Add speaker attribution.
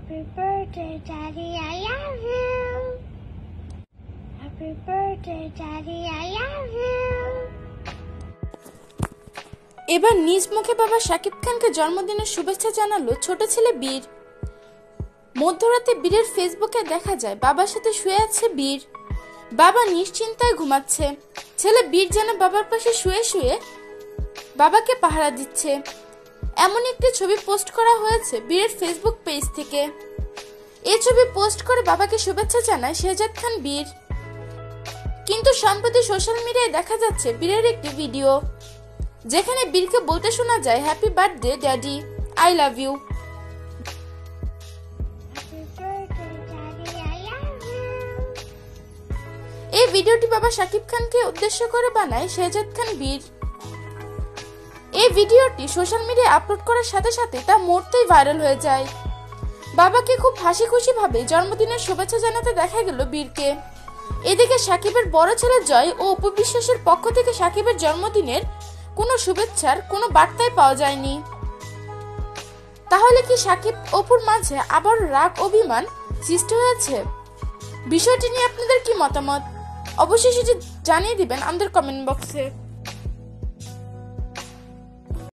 Speaker 1: Happy birthday, Daddy, I love you. Happy birthday, Daddy, I love you.
Speaker 2: এবার নিজ মুখে বাবা শাকিব খানকে জন্মদিনের শুভেচ্ছা জানালো ছোট ছেলে বীর। মধ্যরাতে বীরের ফেসবুকে দেখা যায় বাবার সাথে শুয়ে আছে বীর। বাবা নিশ্চিন্তায় ঘুমাচ্ছে। ছেলে বীর যেন বাবার পাশে শুয়ে শুয়ে বাবাকে পাহারা দিচ্ছে। এমন একটি ছবি পোস্ট করা হয়েছে বীরের ফেসবুক পেজ থেকে। এই ছবি পোস্ট করে বাবাকে শুভেচ্ছা জানায় শেহজাদ খান বীর। কিন্তু সম্প্রতি সোশ্যাল মিডিয়ায় দেখা যাচ্ছে বীরের একটি ভিডিও, যেখানে বীরকে বলতে শোনা যায় happy birthday daddy, I love you. এই ভিডিওটি বাবা শাকিব খানকে উদ্দেশ্য করে বানায় শেহজাদ খান বীর। এই ভিডিওটি সোশ্যাল মিডিয়ায় আপলোড করার সাথে সাথে তা মুহূর্তেই ভাইরাল হয়ে যায়। বাবাকে খুব হাসি খুশি ভাবে জন্মদিনের শুভেচ্ছা জানাতে দেখা গেল বীরকে। এদিকে শাকিবের বড় ছেলে জয় ও অপু বিশ্বাসের পক্ষ থেকে শাকিবের জন্মদিনের কোনো শুভেচ্ছার কোনো বার্তাই পাওয়া যায়নি। তাহলে কি শাকিব অপুর মাঝে আবার রাগ অভিমান সৃষ্টি হয়েছে? বিষয়টি নিয়ে আপনাদের কি মতামত? অবশ্যই সেটি জানিয়ে দিবেন আমাদের কমেন্ট বক্সে।